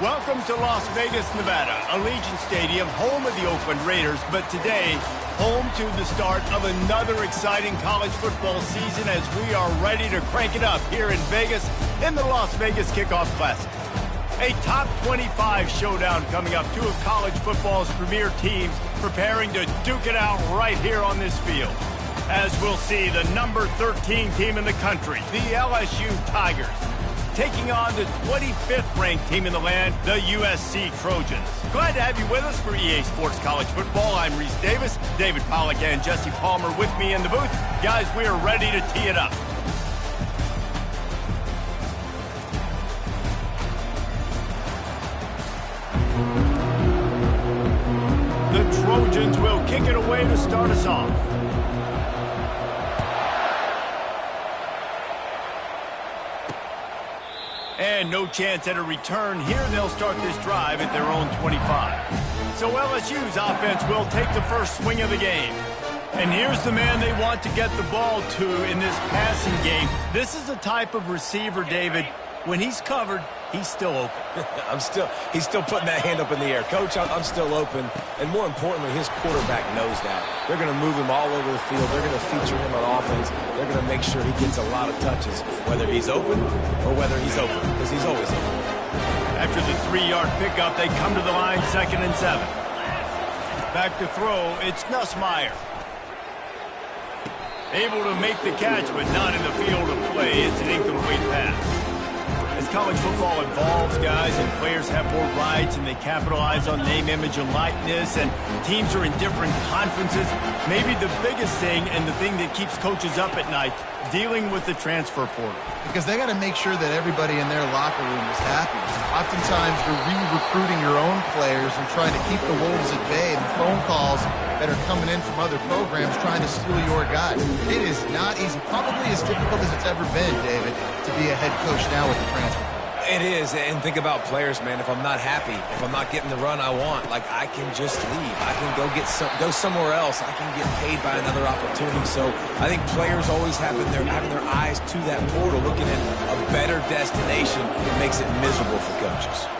Welcome to Las Vegas, Nevada, Allegiant Stadium, home of the Oakland Raiders, but today, home to the start of another exciting college football season as we are ready to crank it up here in Vegas in the Las Vegas Kickoff Classic. A top 25 showdown coming up, two of college football's premier teams preparing to duke it out right here on this field. As we'll see, the number 13 team in the country, the LSU Tigers, taking on the 25th ranked team in the land, the USC Trojans. Glad to have you with us for EA Sports College Football. I'm Reese Davis, David Pollack and Jesse Palmer with me in the booth. Guys, we are ready to tee it up. The Trojans will kick it away to start us off. And no chance at a return here. They'll start this drive at their own 25. So LSU's offense will take the first swing of the game. And here's the man they want to get the ball to in this passing game. This is the type of receiver, David, when he's covered, he's still open. He's still putting that hand up in the air. Coach, I'm still open. And more importantly, his quarterback knows that. They're going to move him all over the field. They're going to feature him on offense. They're going to make sure he gets a lot of touches, whether he's open or whether he's open, because he's always open. After the 3-yard pickup, they come to the line, 2nd and 7. Back to throw, it's Nussmeier. Able to make the catch, but not in the field of play. It's an incomplete pass. As college football evolves, guys, and players have more rights and they capitalize on name, image, and likeness, and teams are in different conferences, maybe the biggest thing and the thing that keeps coaches up at night, dealing with the transfer portal. Because they got to make sure that everybody in their locker room is happy. Oftentimes, you're re-recruiting your own players and trying to keep the wolves at bay, and the phone calls that are coming in from other programs trying to steal your guy. It is not easy, probably as difficult as it's ever been, David, to be a head coach now with the transfer. It is, and think about players, man. If I'm not happy, if I'm not getting the run I want, like, I can just leave. I can go somewhere else. I can get paid by another opportunity. So I think players always having their eyes to that portal, looking at a better destination, makes it miserable for coaches.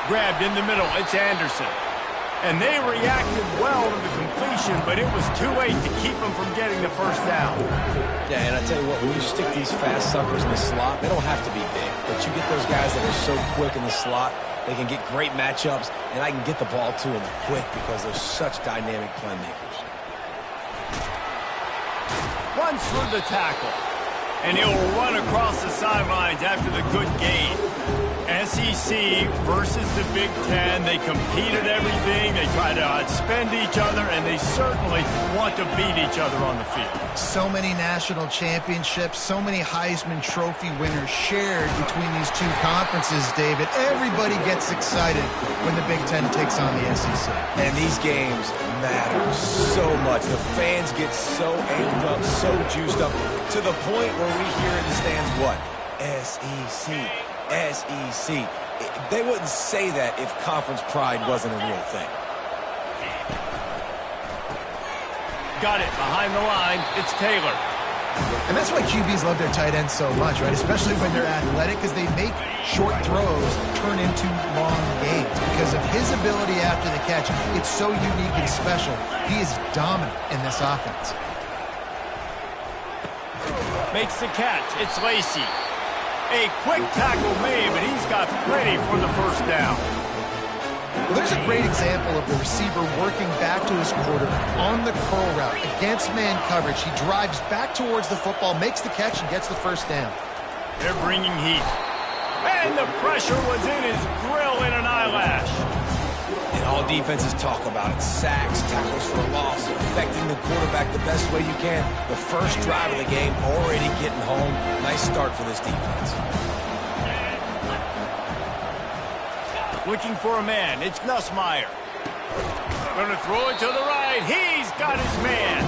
Grabbed in the middle, it's Anderson. And they reacted well to the completion, but it was too late to keep them from getting the first down. Yeah, and I tell you what, when you stick these fast suckers in the slot, they don't have to be big, but you get those guys that are so quick in the slot, they can get great matchups, and I can get the ball to them quick because they're such dynamic playmakers. Runs for the tackle, and he'll run across the sidelines after the good gain. SEC versus the Big Ten. They compete at everything. They try to outspend each other, and they certainly want to beat each other on the field. So many national championships, so many Heisman Trophy winners shared between these two conferences, David. Everybody gets excited when the Big Ten takes on the SEC. And these games matter so much. The fans get so amped up, so juiced up, to the point where we hear in the stands, what? SEC. SEC. They wouldn't say that if conference pride wasn't a real thing. Got it behind the line. It's Taylor. And that's why QBs love their tight ends so much, right? Especially when they're athletic, because they make short throws turn into long gains. Because of his ability after the catch, it's so unique and special. He is dominant in this offense. Makes the catch. It's Lacey. A quick tackle made, but he's got plenty for the first down. Well, there's a great example of the receiver working back to his quarterback on the curl route against man coverage. He drives back towards the football, makes the catch, and gets the first down. They're bringing heat. And the pressure was in his grill in an eyelash. And all defenses talk about it. Sacks, tackles for a loss, affecting the quarterback the best way you can. The first drive of the game, already getting home. Nice start for this defense. Looking for a man. It's Nussmeier. Gonna throw it to the right. He's got his man.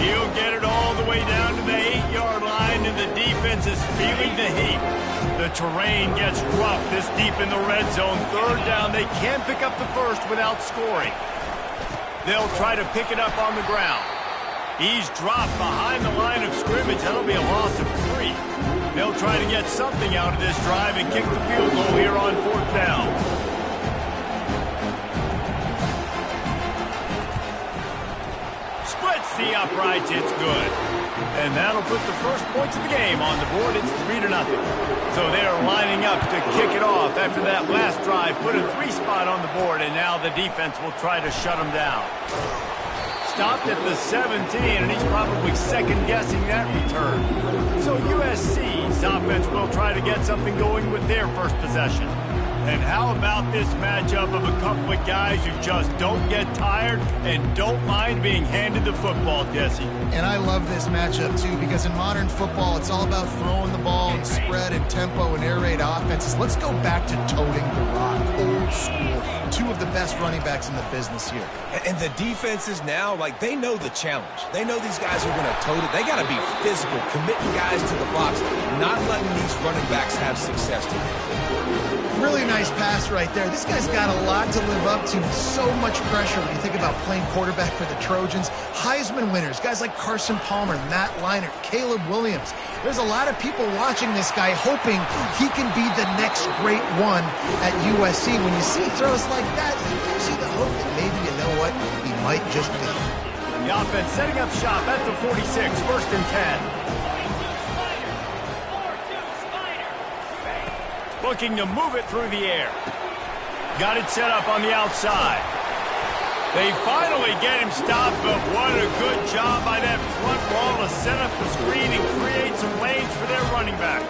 He'll get it all the way down to the 8-yard line, and the defense is feeling the heat. The terrain gets rough this deep in the red zone. Third down, they can't pick up the first without scoring. They'll try to pick it up on the ground. He's dropped behind the line of scrimmage. That'll be a loss of 3. They'll try to get something out of this drive and kick the field goal here on 4th down. Splits the uprights. It's good. And that'll put the first points of the game on the board. It's 3-0. So they are lining up to kick it off after that last drive. Put a 3 spot on the board, and now the defense will try to shut them down. Stopped at the 17, and he's probably second-guessing that return. So USC's offense will try to get something going with their first possession. And how about this matchup of a couple of guys who just don't get tired and don't mind being handed the football, Jesse? And I love this matchup, too, because in modern football, it's all about throwing the ball and spread and tempo and air raid offenses. Let's go back to toting the rock, old school. 2 of the best running backs in the business here. And the defenses now, like, they know the challenge. They know these guys are going to tote it. They got to be physical, committing guys to the box, not letting these running backs have success today. Really nice pass right there. This guy's got a lot to live up to. So much pressure when you think about playing quarterback for the Trojans. Heisman winners, guys like Carson Palmer, Matt Leinart, Caleb Williams. There's a lot of people watching this guy hoping he can be the next great one at USC. When you see throws like that, it gives you the hope that maybe, you know what, he might just be. The offense setting up shop at the 46, 1st and 10. Looking to move it through the air. Got it set up on the outside. They finally get him stopped, but what a good job by that front wall to set up the screen and create some lanes for their running back.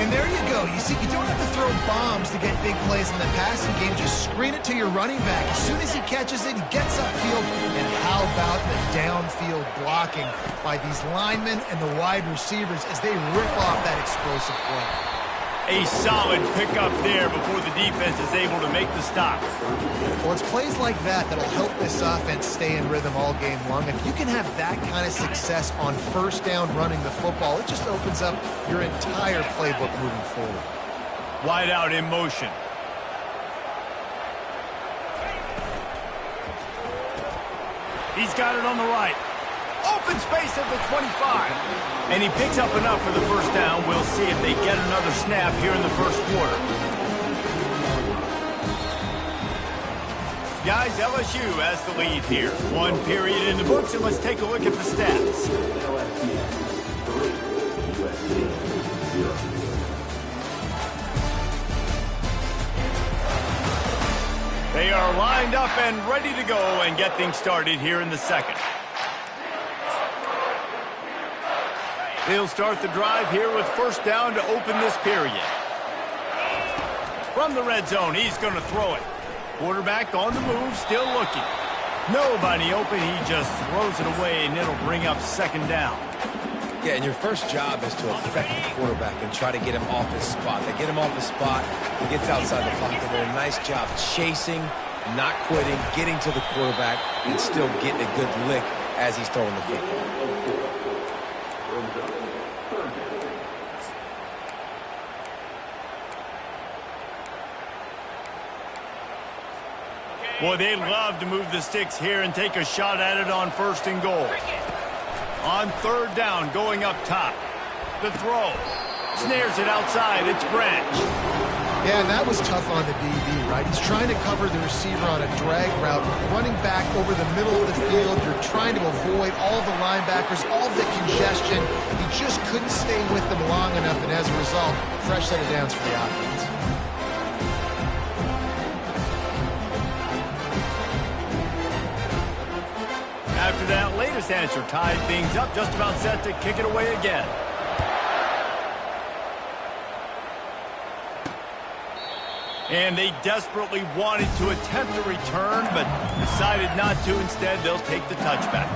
And there you go. You see, you don't have to throw bombs to get big plays in the passing game. Just screen it to your running back. As soon as he catches it, he gets upfield. And how about the downfield blocking by these linemen and the wide receivers as they rip off that explosive play? A solid pickup there before the defense is able to make the stop. Well, it's plays like that that'll help this offense stay in rhythm all game long. If you can have that kind of success on 1st down running the football, it just opens up your entire playbook moving forward. Wide out in motion. He's got it on the right. Open space at the 25. And he picks up enough for the 1st down. We'll see if they get another snap here in the 1st quarter. Guys, LSU has the lead here. 1 period in the books, and let's take a look at the stats. They are lined up and ready to go and get things started here in the 2nd. They'll start the drive here with 1st down to open this period. From the red zone, he's going to throw it. Quarterback on the move, still looking. Nobody open, he just throws it away, and it'll bring up 2nd down. Yeah, and your first job is to affect the quarterback and try to get him off his spot. They get him off his spot, he gets outside the pocket. They do a nice job chasing, not quitting, getting to the quarterback, and still getting a good lick as he's throwing the football. Boy, they love to move the sticks here and take a shot at it on 1st and goal. On 3rd down, going up top. The throw. Snares it outside. It's Branch. Yeah, and that was tough on the DB, right? He's trying to cover the receiver on a drag route, running back over the middle of the field. You're trying to avoid all the linebackers, all the congestion. He just couldn't stay with them long enough, and as a result, fresh set of downs for the offense. After that latest answer tied things up, just about set to kick it away again. And they desperately wanted to attempt a return, but decided not to. Instead, they'll take the touchback.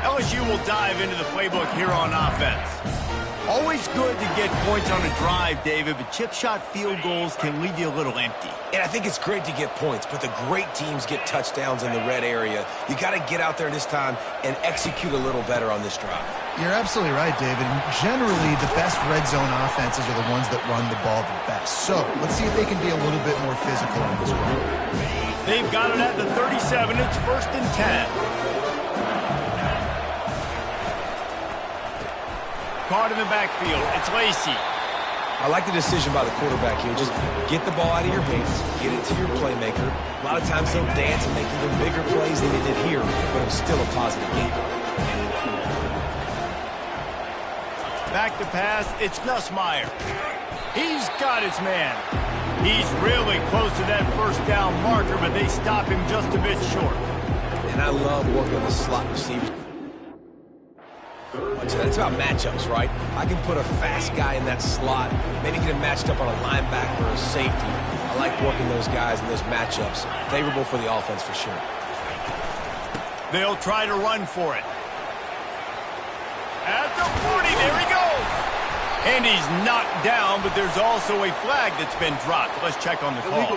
LSU will dive into the playbook here on offense. Always good to get points on a drive, David, but chip shot field goals can leave you a little empty. And I think it's great to get points, but the great teams get touchdowns in the red area. You got to get out there this time and execute a little better on this drive. You're absolutely right, David. Generally, the best red zone offenses are the ones that run the ball the best. So let's see if they can be a little bit more physical on this one. They've got it at the 37. It's 1st and 10. caught in the backfield. It's Lacy. I like the decision by the quarterback here. Just get the ball out of your hands, get it to your playmaker. A lot of times they'll dance and make even bigger plays than they did here, but it was still a positive game. Back to pass, it's Nussmeier. He's got his man. He's really close to that first down marker, but they stop him just a bit short. And I love working the slot receiver. It's about matchups, right? I can put a fast guy in that slot, maybe get him matched up on a linebacker or a safety. I like working those guys in those matchups. Favorable for the offense for sure. They'll try to run for it. At the 40, there he goes. And he's knocked down, but there's also a flag that's been dropped. Let's check on the call.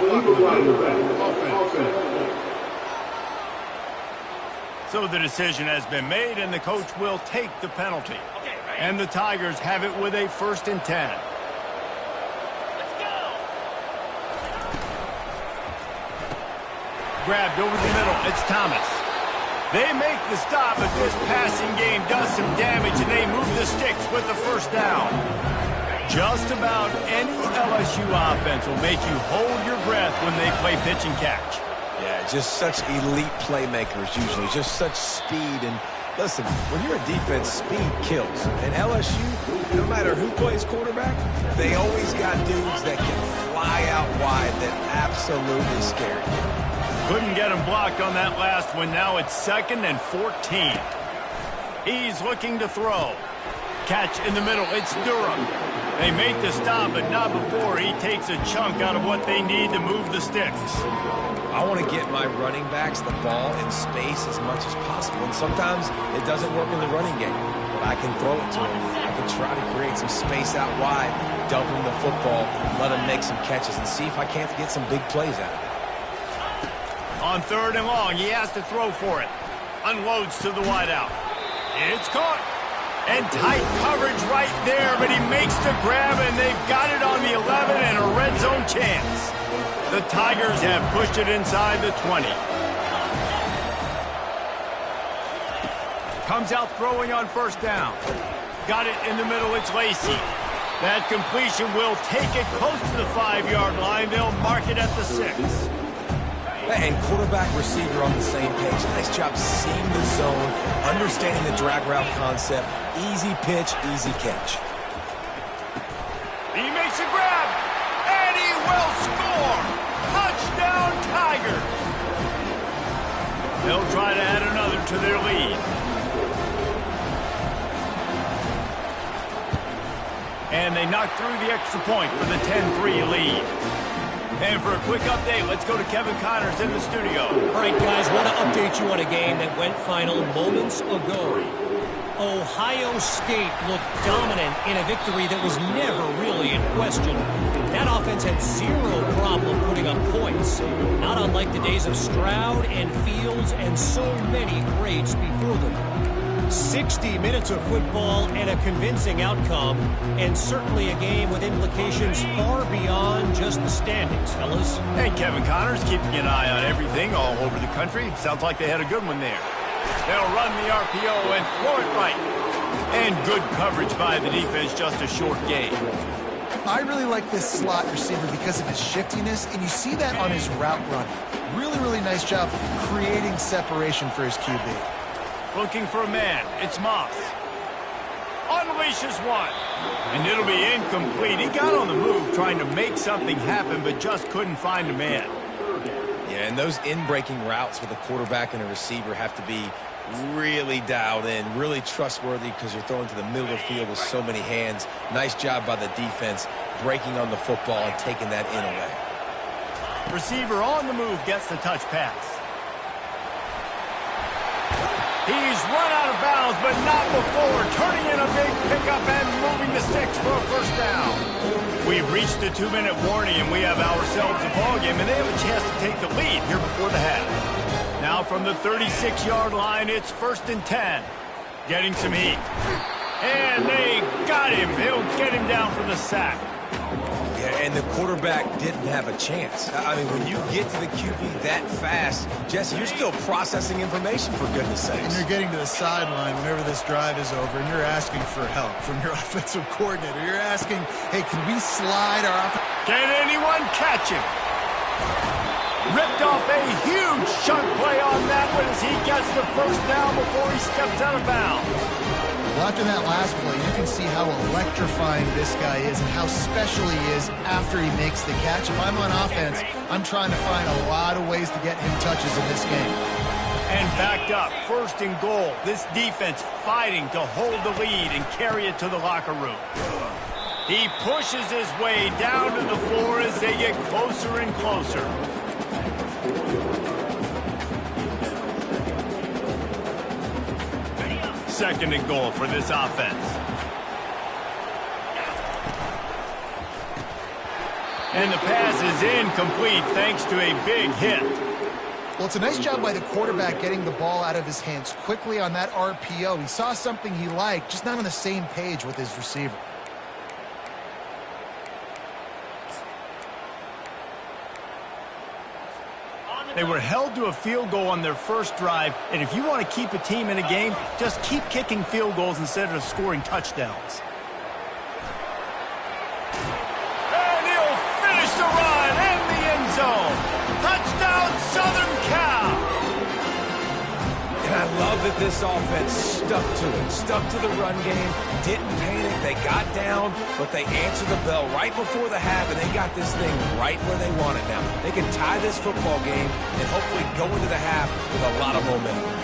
So the decision has been made, and the coach will take the penalty. And the Tigers have it with a 1st and 10. Let's go. Grabbed over the middle. It's Thomas. They make the stop, but this passing game does some damage, and they move the sticks with the 1st down. Just about any LSU offense will make you hold your breath when they play pitch and catch. Yeah, just such elite playmakers usually, just such speed. And listen, when you're a defense, speed kills. And LSU, no matter who plays quarterback, they always got dudes that can fly out wide that absolutely scare you. Couldn't get him blocked on that last one. Now it's 2nd and 14. He's looking to throw. Catch in the middle. It's Durham. They make the stop, but not before he takes a chunk out of what they need to move the sticks. I want to get my running backs the ball in space as much as possible. And sometimes it doesn't work in the running game, but I can throw it to them. I can try to create some space out wide, dump them the football, let them make some catches, and see if I can't get some big plays out of it. On 3rd and long, he has to throw for it. Unloads to the wideout. It's caught. And tight coverage right there, but he makes the grab, and they've got it on the 11 and a red zone chance. The Tigers have pushed it inside the 20. Comes out throwing on 1st down. Got it in the middle, it's Lacy. That completion will take it close to the 5-yard line. They'll mark it at the 6. And quarterback receiver on the same page. Nice job seeing the zone, understanding the drag route concept. Easy pitch, easy catch. He makes a grab, and he will score. Touchdown, Tigers. They'll try to add another to their lead. And they knock through the extra point for the 10-3 lead. And for a quick update, let's go to Kevin Connors in the studio. All right, guys, want to update you on a game that went final moments ago. Ohio State looked dominant in a victory that was never really in question. That offense had zero problem putting up points, not unlike the days of Stroud and Fields and so many greats before them. 60 minutes of football and a convincing outcome, and certainly a game with implications far beyond just the standings, fellas. And Kevin Connors keeping an eye on everything all over the country. Sounds like they had a good one there. They'll run the RPO and throw it right. And good coverage by the defense, just a short game. I really like this slot receiver because of his shiftiness, and you see that on his route running. Really, really nice job creating separation for his QB. Looking for a man. It's Moss. Unleashes one. And it'll be incomplete. He got on the move trying to make something happen, but just couldn't find a man. Yeah, and those in-breaking routes with a quarterback and a receiver have to be really dialed in, really trustworthy because you're throwing to the middle of the field with so many hands. Nice job by the defense breaking on the football and taking that in away. Receiver on the move gets the touch pass. He's run out of bounds, but not before turning in a big pickup and moving the sticks for a 1st down. We've reached the 2-minute warning, and we have ourselves a ballgame, and they have a chance to take the lead here before the half. Now from the 36-yard line, it's 1st and 10. Getting some heat. And they got him. They'll get him down for the sack. Yeah, and the quarterback didn't have a chance. I mean, when you get to the QB that fast, Jesse, you're still processing information, for goodness sakes. And you're getting to the sideline whenever this drive is over, and you're asking for help from your offensive coordinator. You're asking, hey, can we slide our offense? Can anyone catch him? Ripped off a huge chunk play on that one as he gets the first down before he steps out of bounds. Well, after that last play, you can see how electrifying this guy is and how special he is after he makes the catch. If I'm on offense, I'm trying to find a lot of ways to get him touches in this game. And backed up, 1st and goal. This defense fighting to hold the lead and carry it to the locker room. He pushes his way down to the floor as they get closer and closer. 2nd and goal for this offense. And the pass is incomplete thanks to a big hit. Well, it's a nice job by the quarterback getting the ball out of his hands quickly on that RPO. He saw something he liked, just not on the same page with his receiver. They were held to a field goal on their first drive, and if you want to keep a team in a game, just keep kicking field goals instead of scoring touchdowns. And he'll finish the run in the end zone. Touchdown, Southern Cal! And I love that this offense stuck to it, stuck to the run game, didn't panic. They got down, but they answered the bell right before the half, and they got this thing right where they want it now. They can tie this football game and hopefully go into the half with a lot of momentum.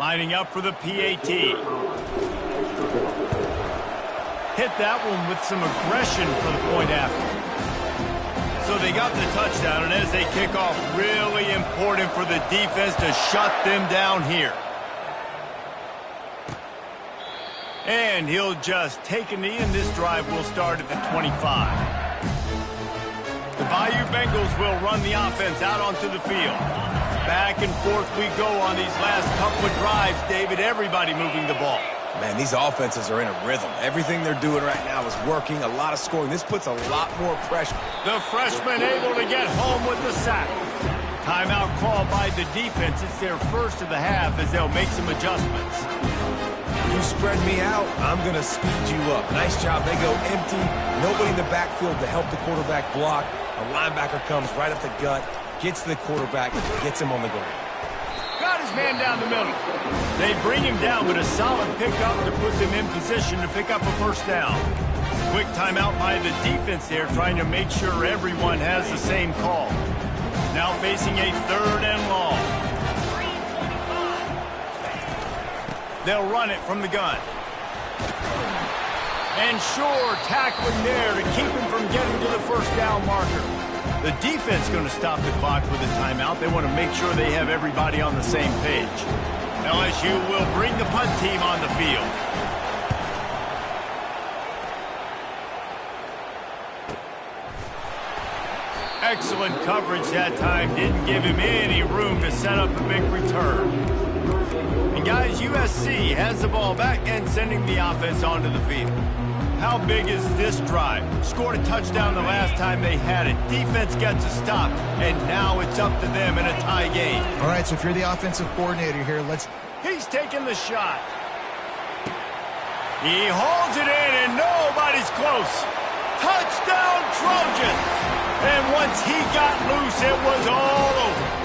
Lining up for the PAT. Hit that one with some aggression for the point after. So they got the touchdown, and as they kick off, really important for the defense to shut them down here. And he'll just take a knee, and this drive will start at the 25. The Bayou Bengals will run the offense out onto the field. Back and forth we go on these last couple of drives, David. Everybody moving the ball. Man, these offenses are in a rhythm. Everything they're doing right now is working. A lot of scoring. This puts a lot more pressure. The freshman able to get home with the sack. Timeout called by the defense. It's their first of the half as they'll make some adjustments. You spread me out, I'm going to speed you up. Nice job. They go empty. Nobody in the backfield to help the quarterback block. A linebacker comes right up the gut, gets to the quarterback, gets him on the ground. Got his man down the middle. They bring him down, but a solid pickup to put them in position to pick up a first down. Quick timeout by the defense there, trying to make sure everyone has the same call. Now facing a 3rd and long. They'll run it from the gun. And sure, tackling there to keep him from getting to the first down marker. The defense going to stop the clock with a timeout. They want to make sure they have everybody on the same page. LSU will bring the punt team on the field. Excellent coverage that time. Didn't give him any room to set up a big return. And guys, USC has the ball back and sending the offense onto the field. How big is this drive? Scored a touchdown the last time they had it. Defense gets a stop, and now it's up to them in a tie game. All right, so if you're the offensive coordinator here, He's taking the shot. He holds it in, and nobody's close. Touchdown, Trojans! And once he got loose, it was all over.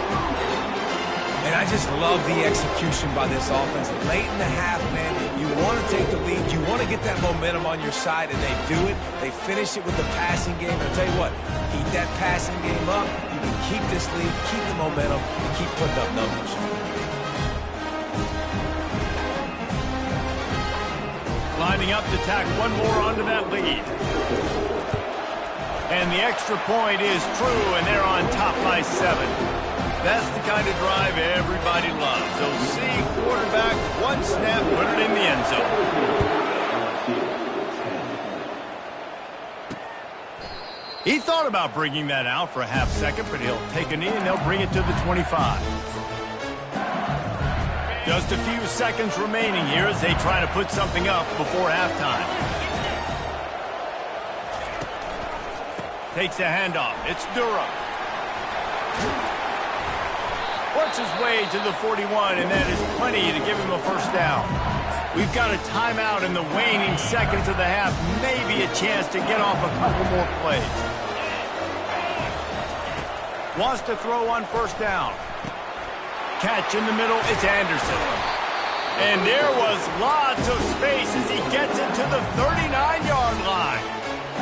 And I just love the execution by this offense. Late in the half, man, you want to take the lead. You want to get that momentum on your side, and they do it. They finish it with the passing game. I'll tell you what, keep that passing game up. You can keep this lead, keep the momentum, and keep putting up numbers. Lining up to tack one more onto that lead. And the extra point is true, and they're on top by 7. That's the kind of drive everybody loves. So see quarterback, one snap, put it in the end zone. He thought about bringing that out for a half second, but he'll take a knee and they'll bring it to the 25. Just a few seconds remaining here as they try to put something up before halftime. Takes the handoff. It's Durham. Works his way to the 41, and that is plenty to give him a first down. We've got a timeout in the waning seconds of the half. Maybe a chance to get off a couple more plays. Wants to throw on first down. Catch in the middle, it's Anderson. And there was lots of space as he gets it to the 39-yard line.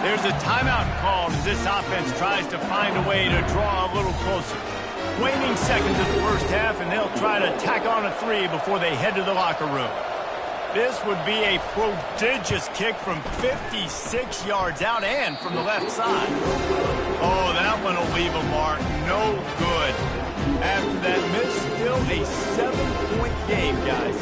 There's a timeout called as this offense tries to find a way to draw a little closer. Waning seconds of the first half, and they'll try to tack on a 3 before they head to the locker room. This would be a prodigious kick from 56 yards out and from the left side. Oh, that one will leave a mark. No good. After that miss, still a 7-point game, guys.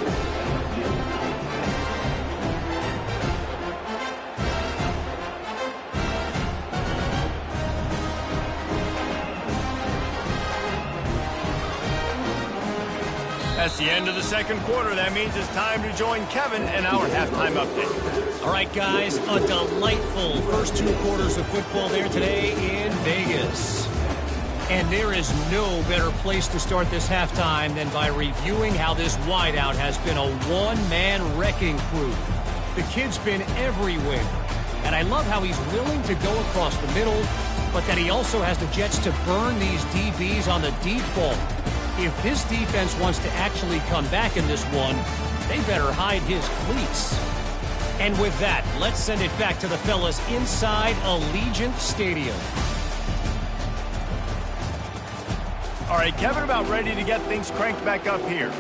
That's the end of the second quarter. That means it's time to join Kevin and our halftime update. All right, guys, a delightful first 2 quarters of football there today in Vegas. And there is no better place to start this halftime than by reviewing how this wideout has been a one-man wrecking crew. The kid's been everywhere. And I love how he's willing to go across the middle, but that he also has the jets to burn these DBs on the deep ball. If this defense wants to actually come back in this one, they better hide his cleats. And with that, let's send it back to the fellas inside Allegiant Stadium. All right, Kevin, about ready to get things cranked back up here.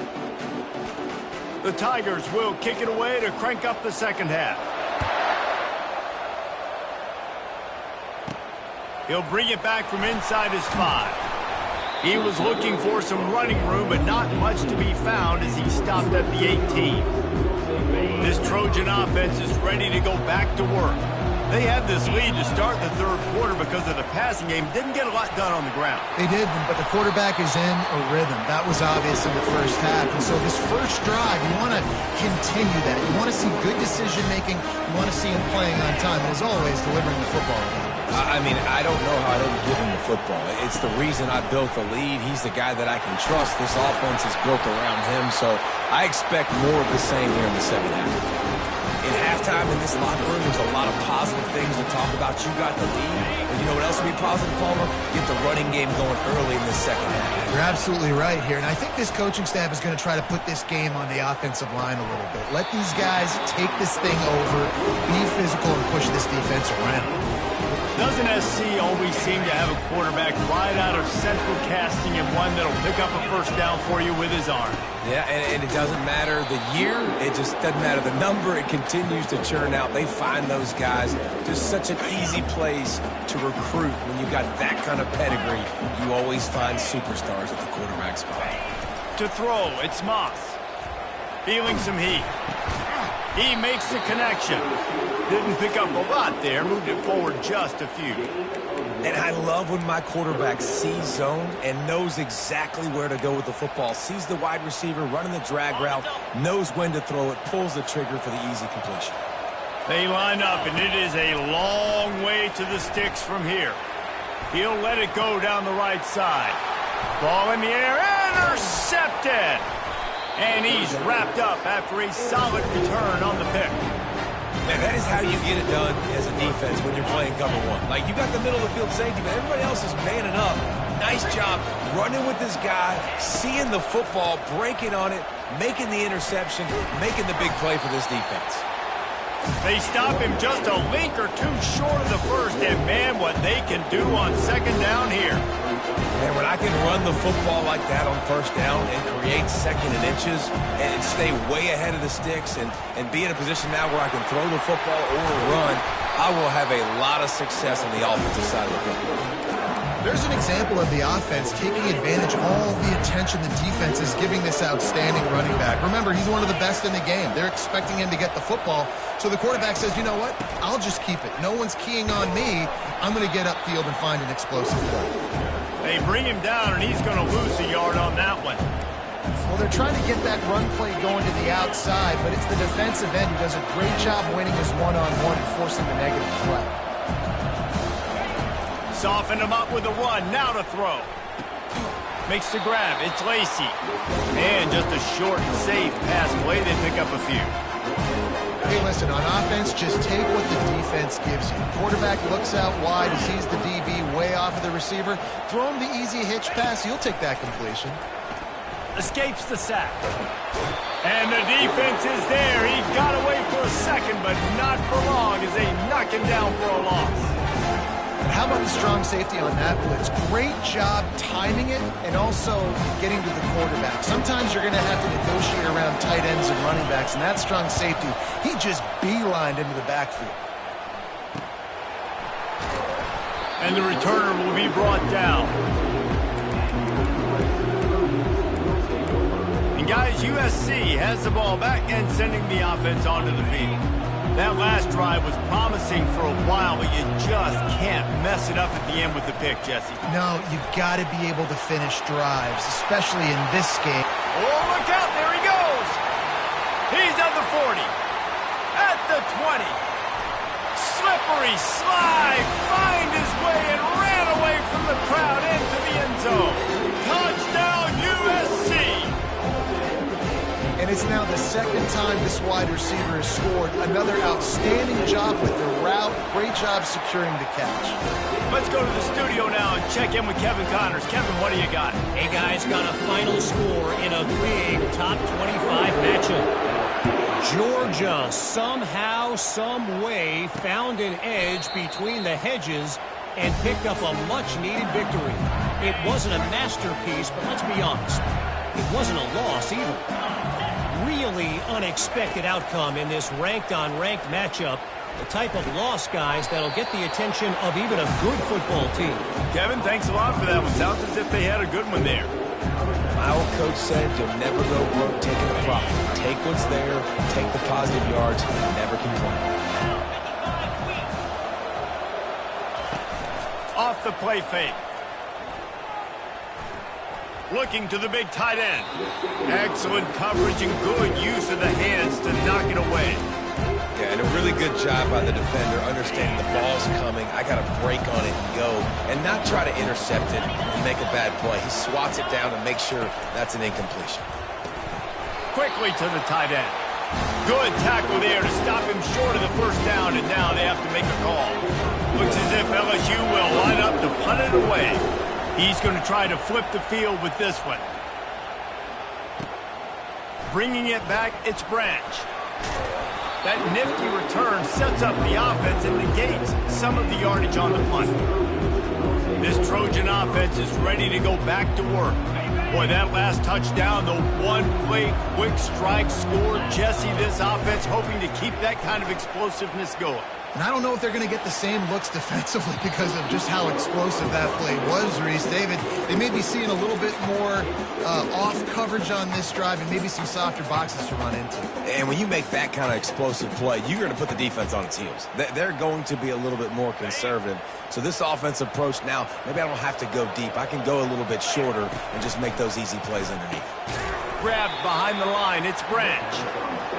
The Tigers will kick it away to crank up the second half. He'll bring it back from inside his 5. He was looking for some running room, but not much to be found as he stopped at the 18. This Trojan offense is ready to go back to work. They had this lead to start the third quarter because of the passing game. Didn't get a lot done on the ground. They did, but the quarterback is in a rhythm. That was obvious in the first half. And so this first drive, you want to continue that. You want to see good decision-making. You want to see him playing on time. And as always, delivering the football. I mean, I don't know how I don't give him the football. It's the reason I built the lead. He's the guy that I can trust. This offense is built around him, so I expect more of the same here in the second half. In halftime in this locker room, there's a lot of positive things to talk about. You got the lead. But you know what else would be positive, Palmer? Get the running game going early in the second half. You're absolutely right here. And I think this coaching staff is going to try to put this game on the offensive line a little bit. Let these guys take this thing over, be physical, and push this defense around. Doesn't SC always seem to have a quarterback right out of central casting and one that'll pick up a first down for you with his arm? Yeah, and it doesn't matter the year. It just doesn't matter the number. It continues to churn out. They find those guys. Just such an easy place to recruit when you've got that kind of pedigree. You always find superstars at the quarterback spot. To throw, it's Moss. Feeling some heat. He makes the connection. Didn't pick up a lot there. Moved it forward just a few. And I love when my quarterback sees zone and knows exactly where to go with the football. Sees the wide receiver running the drag route, knows when to throw it, pulls the trigger for the easy completion. They line up, and it is a long way to the sticks from here. He'll let it go down the right side. Ball in the air, intercepted! And he's wrapped up after a solid return on the pick. Man, that is how you get it done as a defense when you're playing cover one. Like, you got the middle of the field safety, but everybody else is manning up. Nice job running with this guy, seeing the football, breaking on it, making the interception, making the big play for this defense. They stop him just a link or two short of the first, and man, what they can do on second down here. Man, when I can run the football like that on first down and create second and inches and stay way ahead of the sticks and be in a position now where I can throw the football or run, I will have a lot of success on the offensive side of the football. There's an example of the offense taking advantage of all the attention the defense is giving this outstanding running back. Remember, he's one of the best in the game. They're expecting him to get the football, so the quarterback says, you know what, I'll just keep it. No one's keying on me. I'm going to get upfield and find an explosive play. They bring him down, and he's going to lose a yard on that one. Well, they're trying to get that run play going to the outside, but it's the defensive end who does a great job winning his one-on-one and forcing the negative play. Soften him up with a run. Now to throw. Makes the grab. It's Lacy. And just a short and safe pass play. They pick up a few. Hey, listen, on offense, just take what the defense gives you. Quarterback looks out wide, he sees the DB way off of the receiver. Throw him the easy hitch pass. You'll take that completion. Escapes the sack. And the defense is there. He got away for a second, but not for long as they knock him down for a loss. And how about the strong safety on that blitz? Great job timing it and also getting to the quarterback. Sometimes you're going to have to negotiate around tight ends and running backs, and that strong safety, he just beelined into the backfield. And the returner will be brought down. And guys, USC has the ball back and sending the offense onto the field. That last drive was promising for a while, but you just can't mess it up at the end with the pick, Jesse. No, you've got to be able to finish drives, especially in this game. Oh, look out. There he goes. He's at the 40. At the 20. Slippery slide. Find his way and ran away from the crowd into the end zone. Touchdown, USC. And it's now the second time this wide receiver has scored. Another outstanding job with the route. Great job securing the catch. Let's go to the studio now and check in with Kevin Connors. Kevin, what do you got? Hey, guys, got a final score in a big top 25 matchup. Georgia somehow, some way found an edge between the hedges and picked up a much-needed victory. It wasn't a masterpiece, but let's be honest, it wasn't a loss either. Really unexpected outcome in this ranked-on-ranked matchup. The type of loss, guys, that'll get the attention of even a good football team. Kevin, thanks a lot for that one. Sounds as if they had a good one there. My old coach said you'll never go broke taking a profit. Take what's there, take the positive yards, and never complain. Off the play fake. Looking to the big tight end. Excellent coverage and good use of the hands to knock it away. Yeah, and a really good job by the defender, understanding the ball's coming. I got to break on it and go, and not try to intercept it and make a bad play. He swats it down and makes sure that's an incompletion. Quickly to the tight end. Good tackle there to stop him short of the first down, and now they have to make a call. Looks as if LSU will line up to punt it away. He's going to try to flip the field with this one. Bringing it back, it's Branch. That nifty return sets up the offense and negates some of the yardage on the punt. This Trojan offense is ready to go back to work. Boy, that last touchdown, the one-play quick strike score. Jesse, this offense hoping to keep that kind of explosiveness going. And I don't know if they're going to get the same looks defensively because of just how explosive that play was, Reese. David, they may be seeing a little bit more off coverage on this drive and maybe some softer boxes to run into. And when you make that kind of explosive play, you're going to put the defense on its heels. They're going to be a little bit more conservative. So this offensive approach now, maybe I don't have to go deep. I can go a little bit shorter and just make those easy plays underneath. Grabbed behind the line, it's Branch.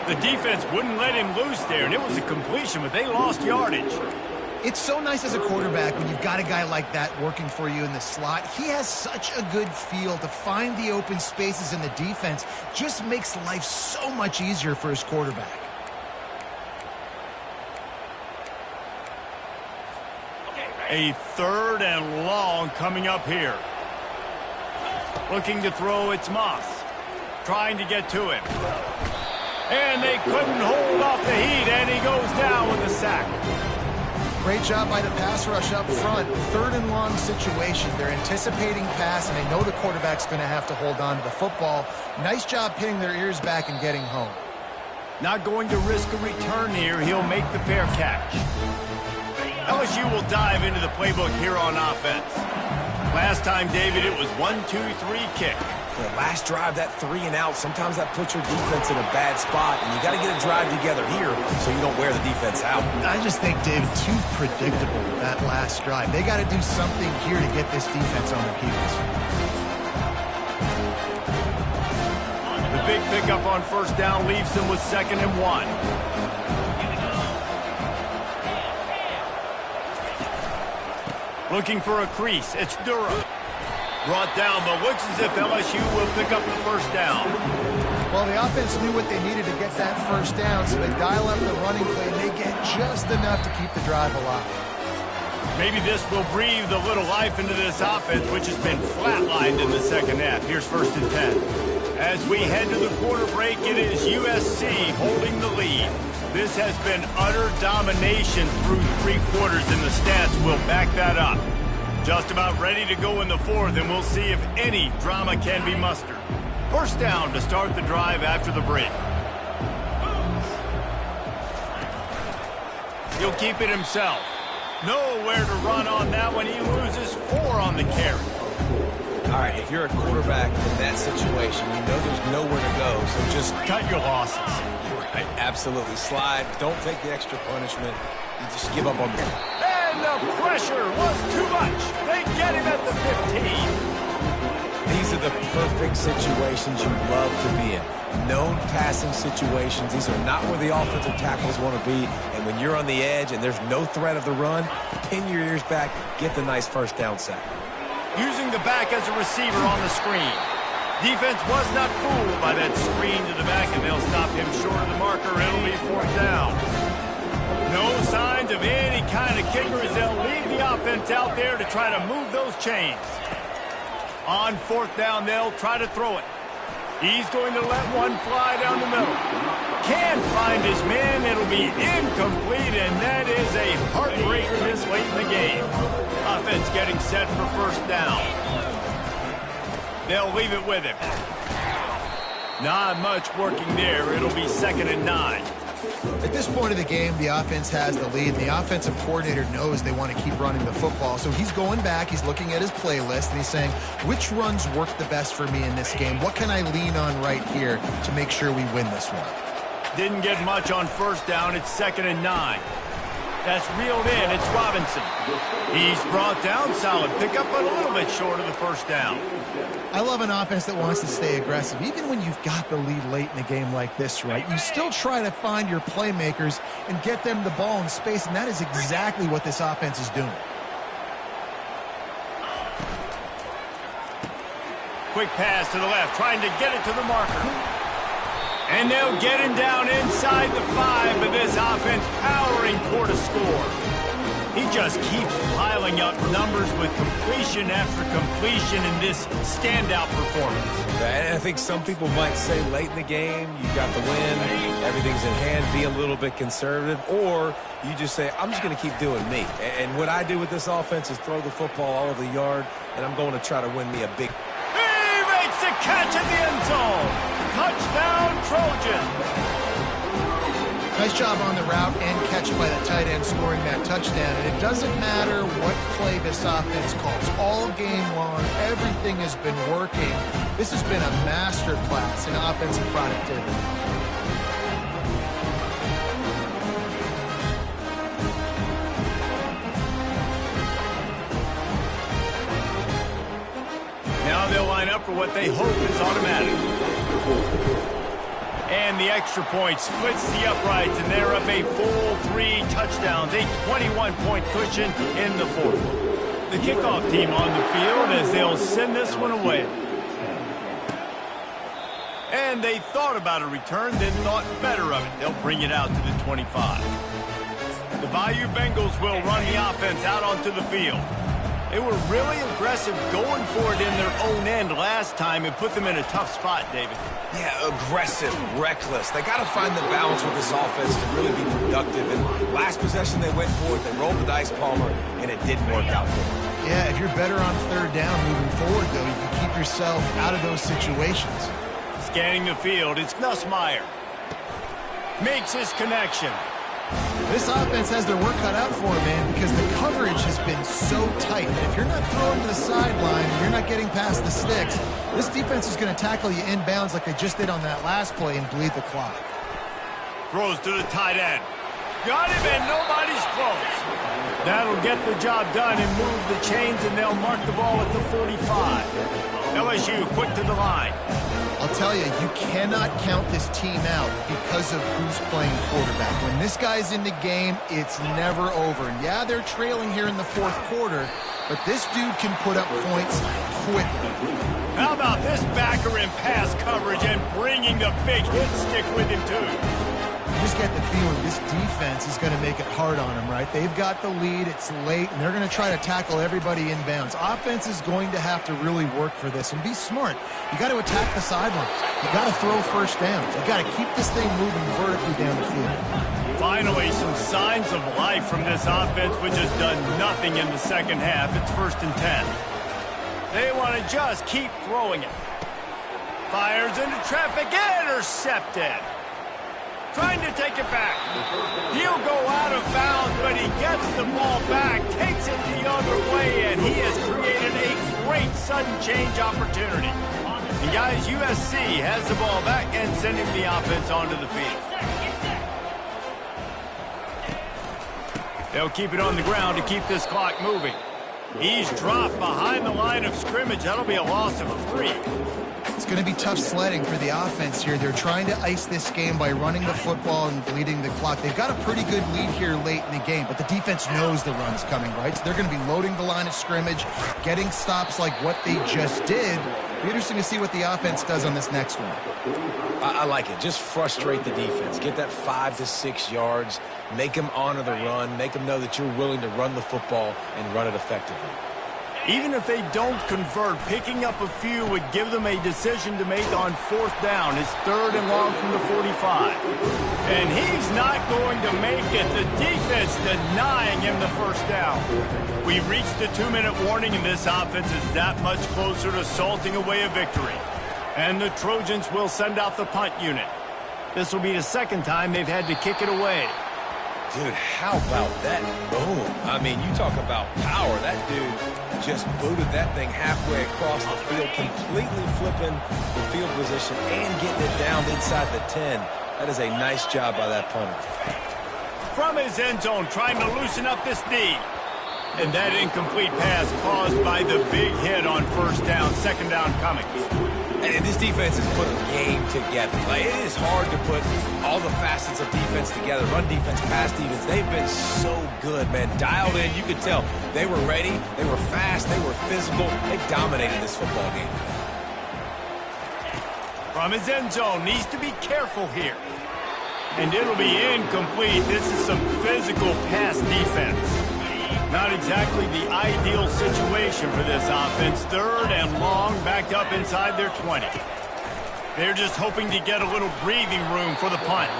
The defense wouldn't let him loose there, and it was a completion, but they lost yardage. It's so nice as a quarterback when you've got a guy like that working for you in the slot. He has such a good feel to find the open spaces in the defense. Just makes life so much easier for his quarterback. A 3rd and long coming up here. Looking to throw, it's Moss. Trying to get to him. And they couldn't hold off the heat, and he goes down with a sack. Great job by the pass rush up front. 3rd and long situation. They're anticipating pass, and they know the quarterback's going to have to hold on to the football. Nice job pinning their ears back and getting home. Not going to risk a return here. He'll make the fair catch. LSU will dive into the playbook here on offense. Last time, David, it was 1-2-3 kick. The last drive, that 3 and out, sometimes that puts your defense in a bad spot, and you got to get a drive together here so you don't wear the defense out. I just think, David, too predictable that last drive. They got to do something here to get this defense on their heels. The big pickup on first down leaves them with 2nd and 1. Looking for a crease. It's Durham. Brought down, but looks as if LSU will pick up the first down. Well, the offense knew what they needed to get that first down, so they dial up the running play, and they get just enough to keep the drive alive. Maybe this will breathe a little life into this offense, which has been flatlined in the second half. Here's 1st and 10. As we head to the quarter break, it is USC holding the lead. This has been utter domination through 3 quarters, and the stats will back that up. Just about ready to go in the 4th, and we'll see if any drama can be mustered. First down to start the drive after the break. He'll keep it himself. Nowhere to run on that one. He loses 4 on the carry. All right, if you're a quarterback in that situation, you know there's nowhere to go, so just cut your losses. You're right, absolutely. Slide. Don't take the extra punishment. You just give up on them. And the pressure was too much. They get him at the 15. These are the perfect situations you love to be in. Known passing situations. These are not where the offensive tackles want to be. And when you're on the edge and there's no threat of the run, pin your ears back, get the nice first down sack. Using the back as a receiver on the screen. Defense was not fooled by that screen to the back, and they'll stop him short of the marker. It'll be 4th down. No signs of any kind of kicker as they'll leave the offense out there to try to move those chains. On 4th down, they'll try to throw it. He's going to let one fly down the middle. Can't find his man. It'll be incomplete, and that is a heartbreaker this late in the game. Offense getting set for first down. They'll leave it with him. Not much working there. It'll be 2nd and 9. At this point of the game, the offense has the lead, and the offensive coordinator knows they want to keep running the football. So he's going back, he's looking at his playlist, and he's saying, which runs work the best for me in this game? What can I lean on right here to make sure we win this one? Didn't get much on first down. It's 2nd and 9. That's reeled in. It's Robinson. He's brought down. Solid pickup, but a little bit short of the first down. I love an offense that wants to stay aggressive. Even when you've got the lead late in a game like this, right, you still try to find your playmakers and get them the ball in space, and that is exactly what this offense is doing. Quick pass to the left, trying to get it to the marker. And they'll get him down inside the 5, but this offense powering toward a score. He just keeps piling up numbers with completion after completion in this standout performance. And I think some people might say late in the game, you got the win, everything's in hand, be a little bit conservative, or you just say, I'm just going to keep doing me. And what I do with this offense is throw the football all over the yard, and I'm going to try to win me a big... He makes a catch in the end zone. Touchdown, Trojan. Nice job on the route and catch by the tight end scoring that touchdown. And it doesn't matter what play this offense calls. All game long, everything has been working. This has been a master class in offensive productivity. Now they'll line up for what they hope is automatic. And the extra point splits the uprights, and they're up a full 3 touchdowns, a 21-point cushion in the 4th. The kickoff team on the field as they'll send this one away. And they thought about a return, then thought better of it. They'll bring it out to the 25. The Bayou Bengals will run the offense out onto the field. They were really aggressive going for it in their own end last time and put them in a tough spot, David. Yeah, aggressive, reckless. They got to find the balance with this offense to really be productive. And last possession they went for it, they rolled the dice, Palmer, and it didn't work out for them. Yeah, if you're better on 3rd down moving forward, though, you can keep yourself out of those situations. Scanning the field, it's Nussmeier. Makes his connection. This offense has their work cut out for them, man, because the coverage has been so tight. And if you're not throwing to the sideline and you're not getting past the sticks, this defense is going to tackle you inbounds like they just did on that last play and bleed the clock. Throws to the tight end. Got him, and nobody's close. That'll get the job done and move the chains, and they'll mark the ball at the 45. LSU quick to the line. I'll tell you, you cannot count this team out because of who's playing quarterback. When this guy's in the game, it's never over. And yeah, they're trailing here in the fourth quarter, but this dude can put up points quickly. How about this backer in pass coverage and bringing the big hit stick with him, too? You just get the feeling this defense is going to make it hard on them, right? They've got the lead, it's late, and they're going to try to tackle everybody inbounds. Offense is going to have to really work for this and be smart. You got to attack the sidelines. You got to throw first downs. You got to keep this thing moving vertically down the field. Finally, some signs of life from this offense, which has done nothing in the second half. It's 1st and 10. They want to just keep throwing it. Fires into traffic, intercepted. Trying to take it back. He'll go out of bounds, but he gets the ball back, takes it the other way, and he has created a great sudden change opportunity. And guys, USC has the ball back and sending the offense onto the field. They'll keep it on the ground to keep this clock moving. He's dropped behind the line of scrimmage. That'll be a loss of 3. It's going to be tough sledding for the offense here. They're trying to ice this game by running the football and bleeding the clock. They've got a pretty good lead here late in the game, but the defense knows the run's coming, right? So they're going to be loading the line of scrimmage, getting stops like what they just did. It'll be interesting to see what the offense does on this next one. I like it. Just frustrate the defense. Get that 5 to 6 yards. Make them honor the run. Make them know that you're willing to run the football and run it effectively. Even if they don't convert, picking up a few would give them a decision to make on 4th down. It's 3rd and long from the 45. And he's not going to make it. The defense denying him the 1st down. We reached the 2-minute warning, and this offense is that much closer to salting away a victory. And the Trojans will send out the punt unit. This will be the 2nd time they've had to kick it away. Dude, how about that boom? I mean, you talk about power. That dude just booted that thing halfway across the field, completely flipping the field position and getting it down inside the 10. That is a nice job by that punter. From his end zone, trying to loosen up this D. And that incomplete pass caused by the big hit on 1st down, 2nd down coming. And this defense has put a game together. Like, it is hard to put all the facets of defense together. Run defense, pass defense. They've been so good, man. Dialed in. You could tell they were ready. They were fast. They were physical. They dominated this football game. From his end zone. Needs to be careful here. And it'll be incomplete. This is some physical pass defense. Not exactly the ideal situation for this offense. 3rd and long, backed up inside their 20. They're just hoping to get a little breathing room for the punt.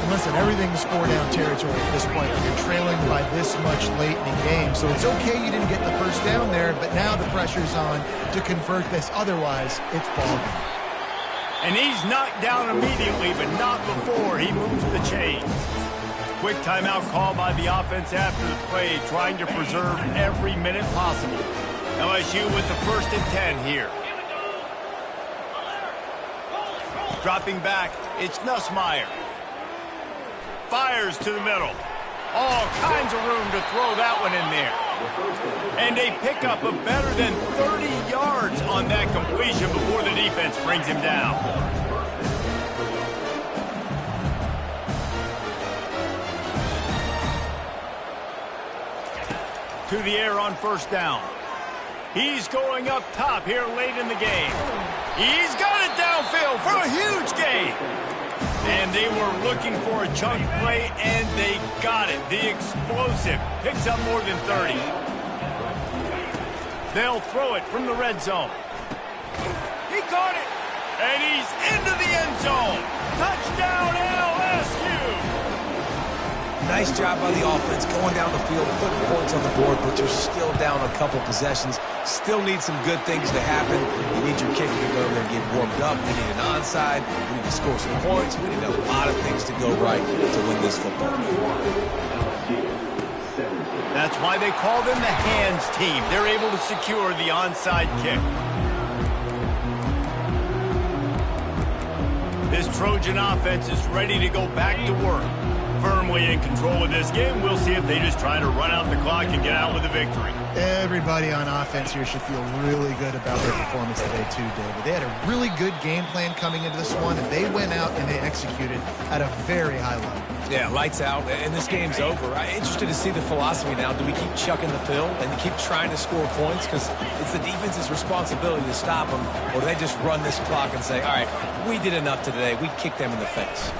Listen, everything's 4-down territory at this point. You're trailing by this much late in the game, so it's okay you didn't get the 1st down there, but now the pressure's on to convert this. Otherwise, it's ball game. And he's knocked down immediately, but not before he moves the chains. Quick timeout call by the offense after the play, trying to preserve every minute possible. LSU with the 1st and 10 here. Dropping back, it's Nussmeier. Fires to the middle. All kinds of room to throw that one in there. And a pickup of better than 30 yards on that completion before the defense brings him down. To the air on 1st down. He's going up top here late in the game. He's got it downfield for a huge gain. And they were looking for a chunk play, and they got it. The explosive picks up more than 30. They'll throw it from the red zone. He caught it, and he's into the end zone. Touchdown, LSU. Nice job by the offense going down the field, putting points on the board, but you're still down a couple possessions. Still need some good things to happen. You need your kicker to go over there and get warmed up. We need an onside. We need to score some points. We need a lot of things to go right to win this football game. That's why they call them the hands team. They're able to secure the onside kick. This Trojan offense is ready to go back to work. Firmly in control of this game. We'll see if they just try to run out the clock and get out with a victory. Everybody on offense here should feel really good about their performance today too, David. They had a really good game plan coming into this one, and they went out and they executed at a very high level. Yeah, lights out, and this game's over. I'm interested to see the philosophy now. Do we keep chucking the pill and keep trying to score points because it's the defense's responsibility to stop them, or do they just run this clock and say, all right, we did enough today. We kicked them in the face.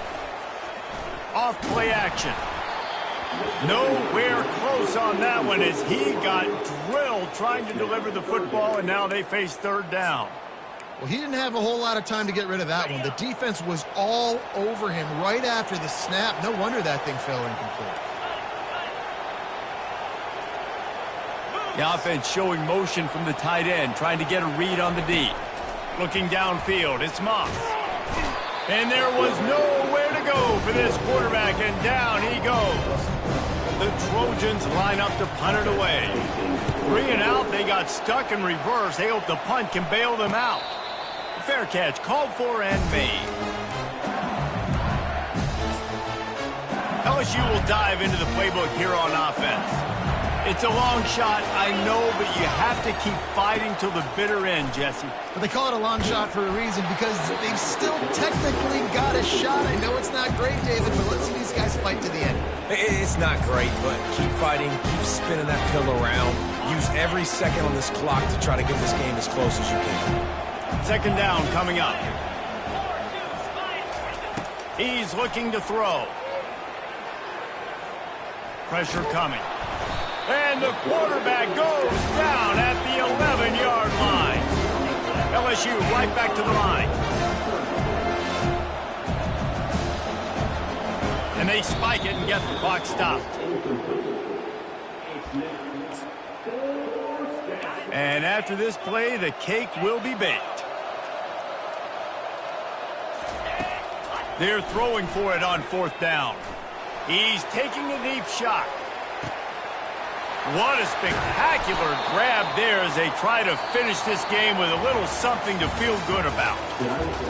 Off play action. Nowhere close on that one as he got drilled trying to deliver the football, and now they face third down. Well, he didn't have a whole lot of time to get rid of that one. The defense was all over him right after the snap. No wonder that thing fell incomplete. The offense showing motion from the tight end, trying to get a read on the D. Looking downfield, it's Moss. And there was nowhere to go for this quarterback, and down he goes. The Trojans line up to punt it away. 3 and out, they got stuck in reverse. They hope the punt can bail them out. Fair catch, called for and made. LSU will dive into the playbook here on offense. It's a long shot, I know, but you have to keep fighting till the bitter end, Jesse. But they call it a long shot for a reason because they've still technically got a shot. I know it's not great, David, but let's see these guys fight to the end. It's not great, but keep fighting, keep spinning that pill around. Use every second on this clock to try to get this game as close as you can. Second down coming up. He's looking to throw. Pressure coming. And the quarterback goes down at the 11-yard line. LSU right back to the line. And they spike it and get the clock stopped. And after this play, the cake will be baked. They're throwing for it on fourth down. He's taking a deep shot. What a spectacular grab there as they try to finish this game with a little something to feel good about.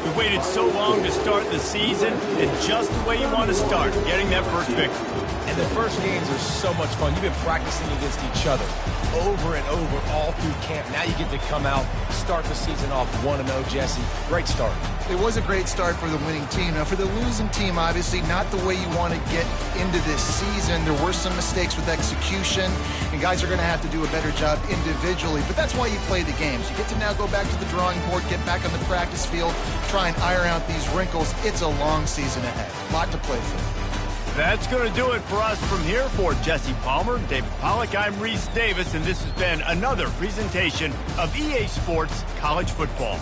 We waited so long to start the season, and just the way you want to start, getting that first victory. And the first games are so much fun. You've been practicing against each other over and over all through camp. Now you get to come out, start the season off 1-0, Jesse. Great start. It was a great start for the winning team. Now, for the losing team, obviously, not the way you want to get into this season. There were some mistakes with execution, and guys are going to have to do a better job individually. But that's why you play the games. You get to now go back to the drawing board, get back on the practice field, try and iron out these wrinkles. It's a long season ahead. A lot to play for. That's going to do it for us from here. For Jesse Palmer, David Pollack, I'm Reese Davis, and this has been another presentation of EA Sports College Football.